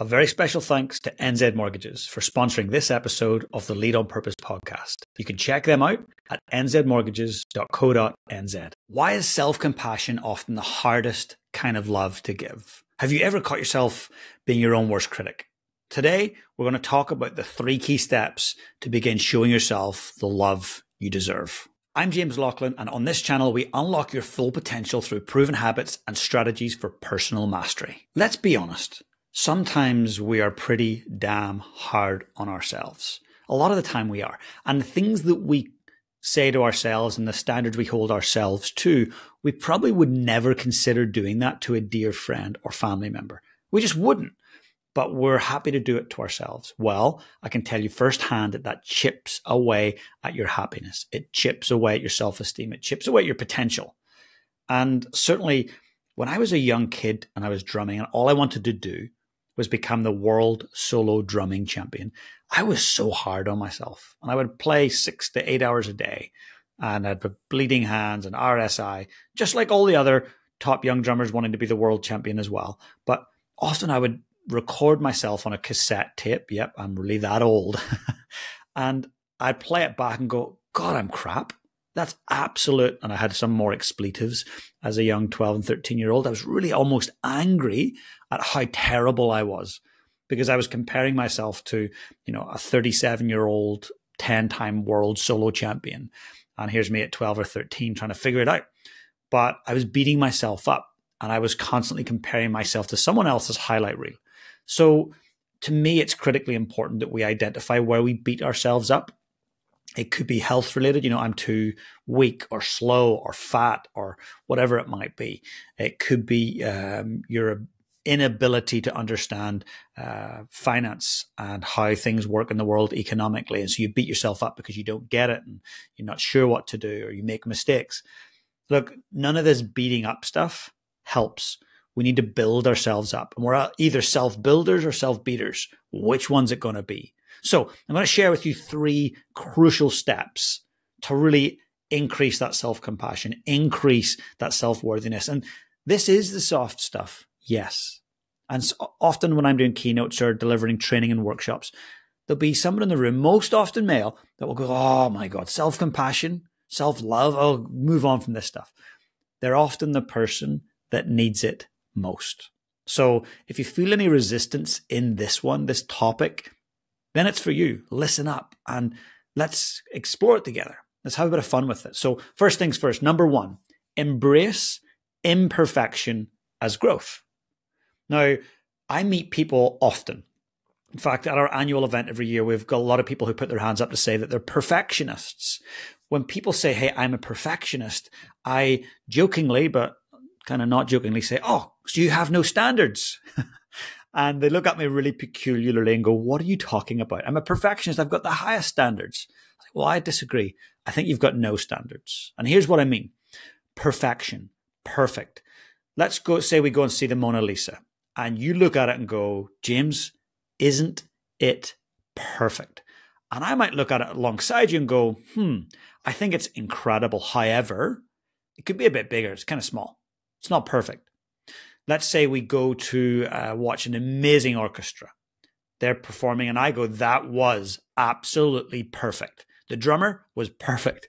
A very special thanks to NZ Mortgages for sponsoring this episode of the Lead on Purpose podcast. You can check them out at nzmortgages.co.nz. Why is self-compassion often the hardest kind of love to give? Have you ever caught yourself being your own worst critic? Today, we're going to talk about the 3 key steps to begin showing yourself the love you deserve. I'm James Laughlin, and on this channel, we unlock your full potential through proven habits and strategies for personal mastery. Let's be honest. Sometimes we are pretty damn hard on ourselves. A lot of the time we are. And the things that we say to ourselves and the standards we hold ourselves to, we probably would never consider doing that to a dear friend or family member. We just wouldn't. But we're happy to do it to ourselves. Well, I can tell you firsthand that chips away at your happiness. It chips away at your self-esteem. It chips away at your potential. And certainly when I was a young kid and I was drumming and all I wanted to do was become the world solo drumming champion, I was so hard on myself. And I would play 6 to 8 hours a day and I'd have bleeding hands and RSI, just like all the other top young drummers wanting to be the world champion as well. But often I would record myself on a cassette tape. Yep, I'm really that old. And I'd play it back and go, God, I'm crap. That's absolute. And I had some more expletives as a young 12 and 13-year-old. I was really almost angry at how terrible I was because I was comparing myself to, a 37-year-old 10-time world solo champion. And here's me at 12 or 13 trying to figure it out. But I was beating myself up and I was constantly comparing myself to someone else's highlight reel. So to me, it's critically important that we identify where we beat ourselves up. It could be health related. I'm too weak or slow or fat or whatever it might be. It could be your inability to understand finance and how things work in the world economically. And so you beat yourself up because you don't get it and you're not sure what to do or you make mistakes. Look, none of this beating up stuff helps. We need to build ourselves up. And we're either self-builders or self-beaters. Which one's it going to be? So I'm going to share with you 3 crucial steps to really increase that self-compassion, increase that self-worthiness. And this is the soft stuff, yes. And so often when I'm doing keynotes or delivering training and workshops, there'll be someone in the room, most often male, that will go, oh my God, self-compassion, self-love, I'll move on from this stuff. They're often the person that needs it most. So if you feel any resistance in this topic, then it's for you. Listen up and let's explore it together. Let's have a bit of fun with it. So first things first, number 1, embrace imperfection as growth. Now, I meet people often. In fact, at our annual event every year, we've got a lot of people who put their hands up to say that they're perfectionists. When people say, hey, I'm a perfectionist, I jokingly, but kind of not jokingly say, oh, so you have no standards. And they look at me really peculiarly and go, what are you talking about? I'm a perfectionist. I've got the highest standards. Well, I disagree. I think you've got no standards. And here's what I mean. Perfection. Perfect. Let's go say we go and see the Mona Lisa and you look at it and go, James, isn't it perfect? And I might look at it alongside you and go, I think it's incredible. However, it could be a bit bigger. It's kind of small. It's not perfect. Let's say we go to watch an amazing orchestra. They're performing and I go, that was absolutely perfect. The drummer was perfect.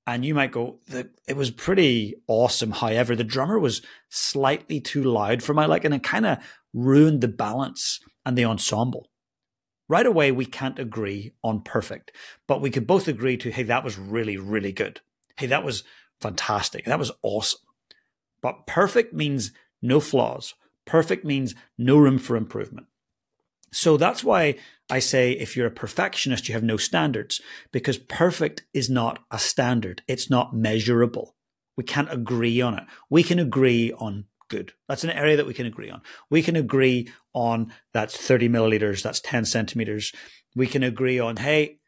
And you might go, it was pretty awesome. However, the drummer was slightly too loud for my liking and it kind of ruined the balance and the ensemble. Right away, we can't agree on perfect, but we could both agree to, hey, that was really, really good. Hey, that was fantastic. That was awesome. But perfect means no flaws. Perfect means no room for improvement. So that's why I say if you're a perfectionist, you have no standards, because perfect is not a standard. It's not measurable. We can't agree on it. We can agree on good. That's an area that we can agree on. We can agree on that's 30 milliliters, that's 10 centimeters. We can agree on, hey,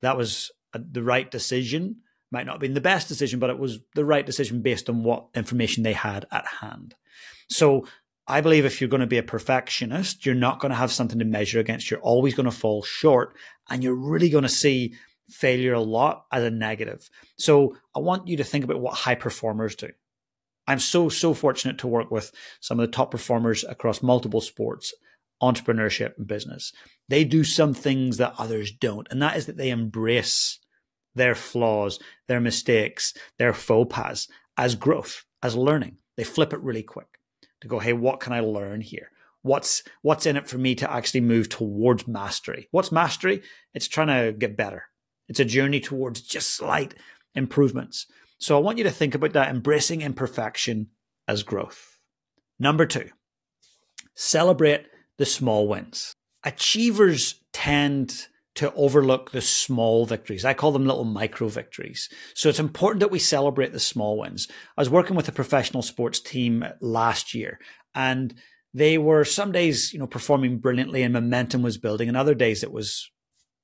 that was the right decision. Might not have been the best decision, but it was the right decision based on what information they had at hand. So I believe if you're going to be a perfectionist, you're not going to have something to measure against. You're always going to fall short and you're really going to see failure a lot as a negative. So I want you to think about what high performers do. I'm so fortunate to work with some of the top performers across multiple sports. entrepreneurship and business. They do some things that others don't. And that is that they embrace their flaws, their mistakes, their faux pas as growth, as learning. They flip it really quick to go, hey, what can I learn here? What's in it for me to actually move towards mastery? What's mastery? It's trying to get better. It's a journey towards just slight improvements. So I want you to think about that, embracing imperfection as growth. Number 2, celebrate the small wins. Achievers tend to overlook the small victories. I call them little micro victories. So it's important that we celebrate the small wins. I was working with a professional sports team last year, and they were some days, performing brilliantly and momentum was building, and other days it was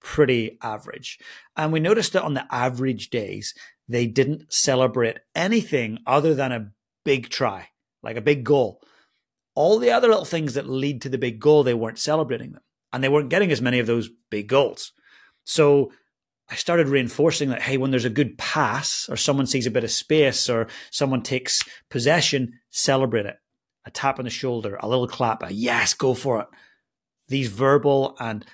pretty average. And we noticed that on the average days, they didn't celebrate anything other than a big try, like a big goal. All the other little things that lead to the big goal, they weren't celebrating them. And they weren't getting as many of those big goals. So I started reinforcing that, hey, when there's a good pass or someone sees a bit of space or someone takes possession, celebrate it. A tap on the shoulder, a little clap, a yes, go for it. These verbal and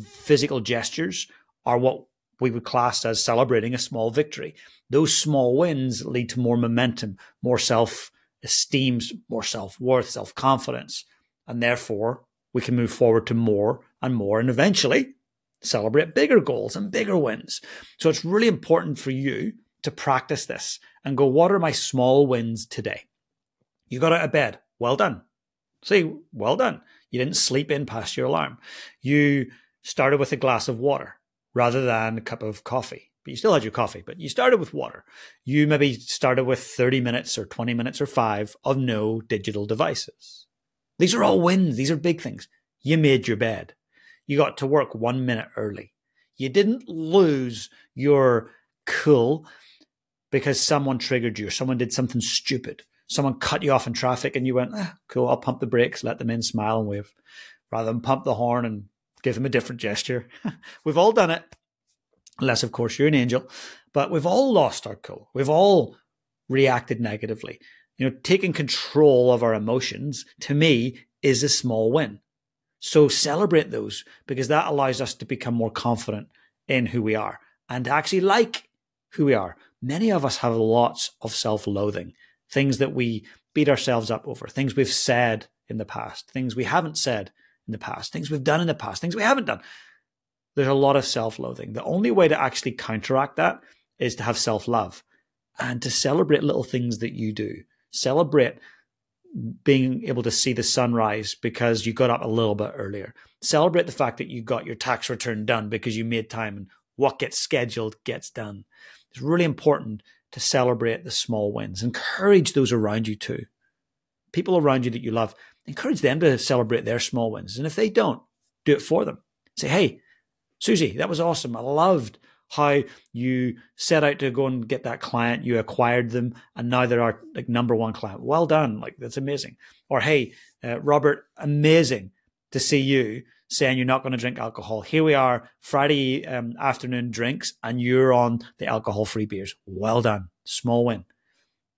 physical gestures are what we would class as celebrating a small victory. Those small wins lead to more momentum, more self-esteem, more self-worth, self-confidence, and therefore we can move forward to more and more and eventually celebrate bigger goals and bigger wins. So it's really important for you to practice this and go, what are my small wins today? You got out of bed. Well done. Say, well done. You didn't sleep in past your alarm. You started with a glass of water rather than a cup of coffee. But you still had your coffee, but you started with water. You maybe started with 30 minutes or 20 minutes or 5 of no digital devices. These are all wins. These are big things. You made your bed. You got to work 1 minute early. You didn't lose your cool because someone triggered you or someone did something stupid. Someone cut you off in traffic and you went, cool, I'll pump the brakes, let them in, smile and wave, rather than pump the horn and give them a different gesture. We've all done it, unless, of course, you're an angel. But we've all lost our cool. We've all reacted negatively. Taking control of our emotions, to me, is a small win. So celebrate those, because that allows us to become more confident in who we are and to actually like who we are. Many of us have lots of self-loathing, things that we beat ourselves up over, things we've said in the past, things we haven't said in the past, things we've done in the past, things we haven't done. There's a lot of self-loathing. The only way to actually counteract that is to have self-love and to celebrate little things that you do. Celebrate being able to see the sunrise because you got up a little bit earlier. Celebrate the fact that you got your tax return done because you made time, and what gets scheduled gets done. It's really important to celebrate the small wins. Encourage those around you too. People around you that you love, encourage them to celebrate their small wins. And if they don't, do it for them. Say, hey, Susie, that was awesome. I loved how you set out to go and get that client. You acquired them, and now they're our number one client. Well done. That's amazing. Or, hey, Robert, amazing to see you saying you're not going to drink alcohol. Here we are, Friday afternoon drinks, and you're on the alcohol-free beers. Well done. Small win.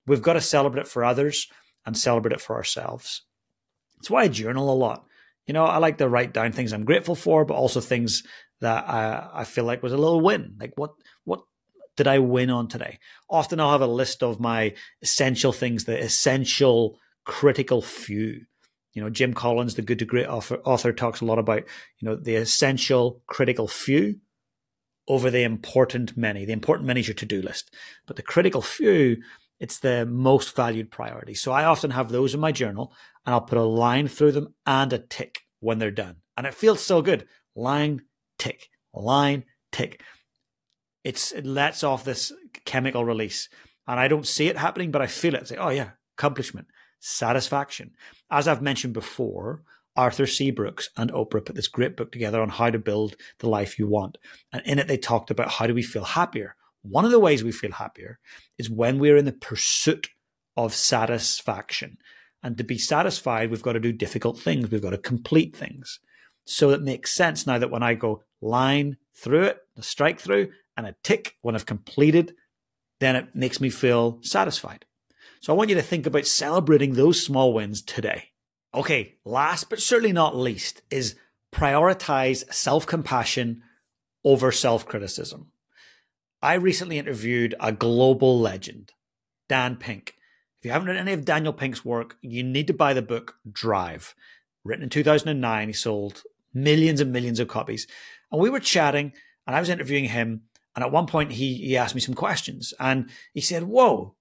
We've got to celebrate it for others and celebrate it for ourselves. That's why I journal a lot. I like to write down things I'm grateful for, but also things that I feel like was a little win. Like what did I win on today? Often I'll have a list of my essential things, the essential critical few. Jim Collins, the Good to Great author, talks a lot about, the essential critical few over the important many. The important many is your to-do list, but the critical few, it's the most valued priority. So I often have those in my journal, and I'll put a line through them and a tick when they're done. And it feels so good. Line, tick, line, tick. It lets off this chemical release. And I don't see it happening, but I feel it. It's like, oh yeah, accomplishment, satisfaction. As I've mentioned before, Arthur C. Brooks and Oprah put this great book together on how to build the life you want. And in it, they talked about how do we feel happier. One of the ways we feel happier is when we're in the pursuit of satisfaction. And to be satisfied, we've got to do difficult things. We've got to complete things. So it makes sense now that when I go line through it, a strike through, and a tick when I've completed, then it makes me feel satisfied. So I want you to think about celebrating those small wins today. Okay, last but certainly not least is prioritize self-compassion over self-criticism. I recently interviewed a global legend, Dan Pink. If you haven't read any of Daniel Pink's work, you need to buy the book Drive. Written in 2009, he sold millions and millions of copies. And we were chatting, and I was interviewing him. And at one point, he asked me some questions. And he said, whoa,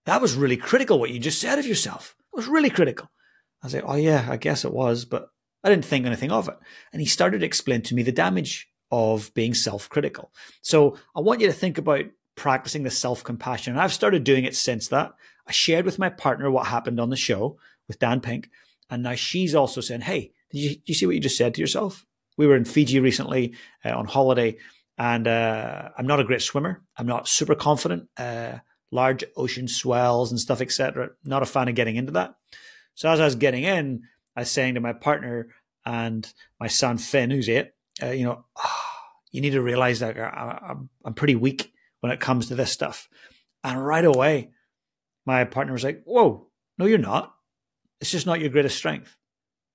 that was really critical what you just said of yourself. It was really critical. I was like, oh, yeah, I guess it was. But I didn't think anything of it. And he started to explain to me the damage of being self-critical. So I want you to think about practicing the self-compassion. And I've started doing it since that. I shared with my partner what happened on the show with Dan Pink. And now she's also saying, hey, did you see what you just said to yourself? We were in Fiji recently on holiday, and I'm not a great swimmer. I'm not super confident. Large ocean swells and stuff, etc. Not a fan of getting into that. So as I was getting in, I was saying to my partner and my son Finn, who's 8, you need to realize that I'm pretty weak when it comes to this stuff. And right away, my partner was like, whoa, no, you're not. It's just not your greatest strength.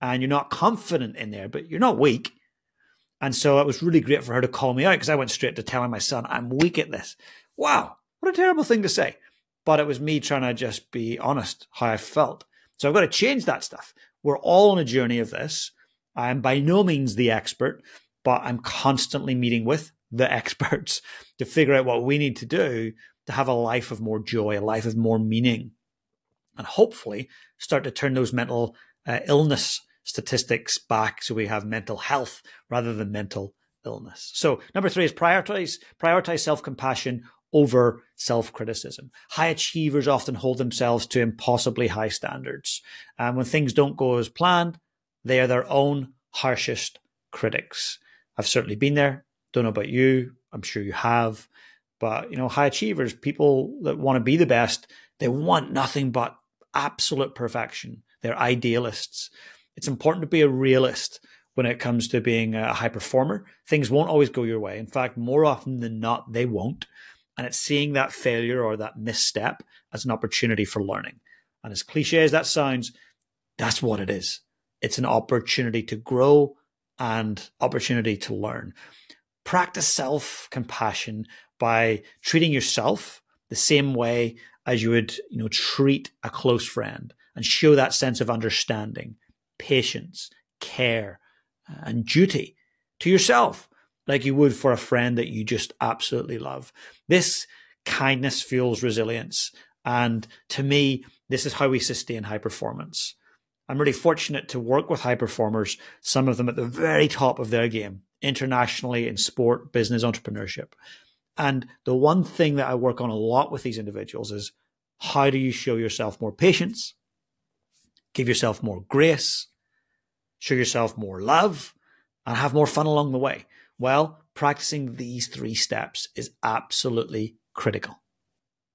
And you're not confident in there, but you're not weak. And so it was really great for her to call me out, because I went straight to telling my son, I'm weak at this. Wow, what a terrible thing to say. But it was me trying to just be honest how I felt. So I've got to change that stuff. We're all on a journey of this. I'm by no means the expert, but I'm constantly meeting with the experts to figure out what we need to do to have a life of more joy, a life of more meaning, and hopefully start to turn those mental illness statistics back so we have mental health rather than mental illness. So number 3 is prioritize self-compassion over self-criticism. High achievers often hold themselves to impossibly high standards. And when things don't go as planned, they are their own harshest critics. I've certainly been there. Don't know about you. I'm sure you have. But, high achievers, people that want to be the best, they want nothing but absolute perfection. They're idealists. It's important to be a realist when it comes to being a high performer. Things won't always go your way. In fact, more often than not, they won't. And it's seeing that failure or that misstep as an opportunity for learning. And as cliche as that sounds, that's what it is. It's an opportunity to grow and opportunity to learn. Practice self-compassion by treating yourself the same way as you would, treat a close friend, and show that sense of understanding, patience, care, and duty to yourself, like you would for a friend that you just absolutely love. This kindness fuels resilience. And to me, this is how we sustain high performance. I'm really fortunate to work with high performers, some of them at the very top of their game, internationally in sport, business, entrepreneurship. And the one thing that I work on a lot with these individuals is, how do you show yourself more patience, give yourself more grace, show yourself more love, and have more fun along the way? Well, practicing these 3 steps is absolutely critical.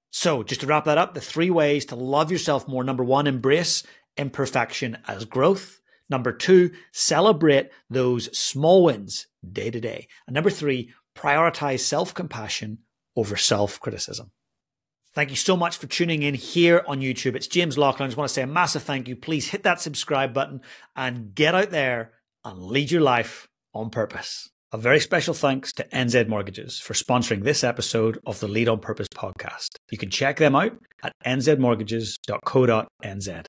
So just to wrap that up, the 3 ways to love yourself more. Number 1, embrace imperfection as growth. Number 2, celebrate those small wins day to day. And number 3, prioritize self-compassion over self-criticism. Thank you so much for tuning in here on YouTube. It's James Laughlin. I just want to say a massive thank you. Please hit that subscribe button and get out there and lead your life on purpose. A very special thanks to NZ Mortgages for sponsoring this episode of the Lead on Purpose podcast. You can check them out at nzmortgages.co.nz.